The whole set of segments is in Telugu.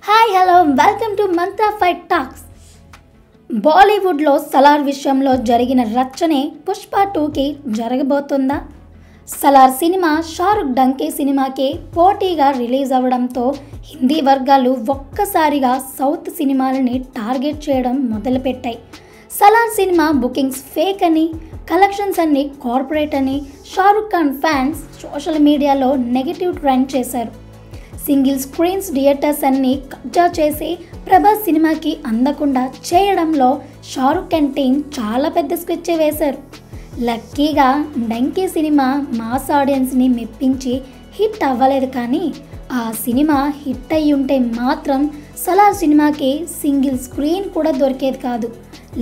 Hi hello welcome to mantra fight talks. బాలీవుడ్లో సలార్ విషయంలో జరిగిన రచ్చనే పుష్ప 2కి జరగబోతుందా? సలార్ సినిమా షారుఖ్ డంకీ సినిమాకి పోటీగా రిలీజ్ అవ్వడంతో హిందీ వర్గాలు ఒక్కసారిగా సౌత్ సినిమాలని టార్గెట్ చేయడం మొదలుపెట్టాయి. సలార్ సినిమా బుకింగ్స్ ఫేక్ అని, కలెక్షన్స్ అన్ని కార్పొరేట్ అని షారుఖ్ ఖాన్ ఫ్యాన్స్ సోషల్ మీడియాలో నెగిటివ్ ట్రెండ్ చేశారు. సింగిల్ స్క్రీన్స్ థియేటర్స్ అన్ని కబ్జా చేసి ప్రభాస్ సినిమాకి అందకుండా చేయడంలో షారుఖ్ ఖాన్ టీం చాలా పెద్ద స్కెచ్ వేశారు. లక్కీగా డంకీ సినిమా మాస్ ఆడియన్స్ని మెప్పించి హిట్ అవ్వలేదు, కానీ ఆ సినిమా హిట్ అయ్యి ఉంటే మాత్రం సలార్ సినిమాకి సింగిల్ స్క్రీన్ కూడా దొరికేది కాదు.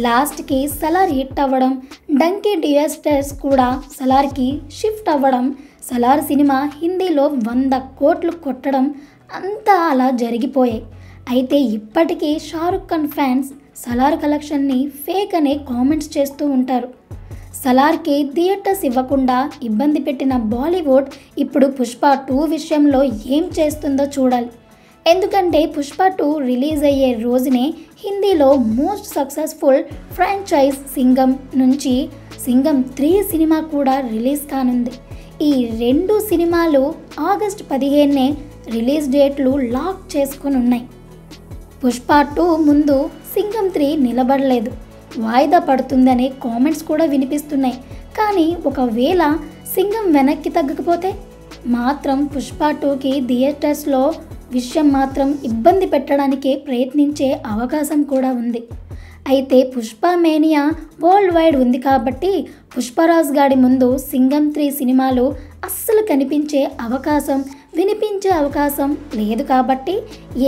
లాస్ట్కి సలార్ హిట్ అవ్వడం, డంకీ థియేటర్స్ కూడా సలార్కి షిఫ్ట్ అవ్వడం, సలార్ సినిమా హిందీలో 100 కోట్లు కొట్టడం అంతా అలా జరిగిపోయాయి. అయితే ఇప్పటికీ షారుఖ్ ఖాన్ ఫ్యాన్స్ సలార్ కలెక్షన్ని ఫేక్ అనే కామెంట్స్ చేస్తూ ఉంటారు. సలార్కి థియేటర్స్ ఇవ్వకుండా ఇబ్బంది పెట్టిన బాలీవుడ్ ఇప్పుడు పుష్ప 2 విషయంలో ఏం చేస్తుందో చూడాలి. ఎందుకంటే పుష్ప 2 రిలీజ్ అయ్యే రోజునే హిందీలో మోస్ట్ సక్సెస్ఫుల్ ఫ్రాంచైజ్ సింగం నుంచి సింగం 3 సినిమా కూడా రిలీజ్ కానుంది. ఈ 2 సినిమాలు ఆగస్టు 15నే రిలీజ్ డేట్లు లాక్ చేసుకొని ఉన్నాయి. పుష్ప 2 ముందు సింగం 3 నిలబడలేదు, వాయిదా పడుతుందనే కామెంట్స్ కూడా వినిపిస్తున్నాయి. కానీ ఒకవేళ సింగం వెనక్కి తగ్గకపోతే మాత్రం పుష్ప 2కి థియేటర్స్లో విషయం మాత్రం ఇబ్బంది పెట్టడానికి ప్రయత్నించే అవకాశం కూడా ఉంది. అయితే పుష్ప మేనియా వరల్డ్ వైడ్ ఉంది కాబట్టి పుష్పరాజ్ గాడి ముందు సింగం 3 సినిమాలు అస్సలు కనిపించే అవకాశం, వినిపించే అవకాశం లేదు. కాబట్టి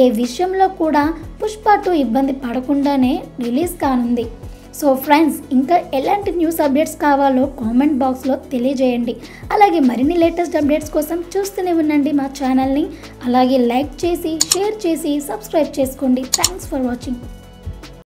ఏ విషయంలో కూడా పుష్ప 2 ఇబ్బంది పడకుండానే రిలీజ్ కానుంది. సో ఫ్రెండ్స్, ఇంకా ఎలాంటి న్యూస్ అప్డేట్స్ కావాలో కామెంట్ బాక్స్లో తెలియజేయండి. అలాగే మరిన్ని లేటెస్ట్ అప్డేట్స్ కోసం చూస్తూనే ఉండండి మా ఛానల్ని. అలాగే లైక్ చేసి, షేర్ చేసి, సబ్స్క్రైబ్ చేసుకోండి. Thanks for watching.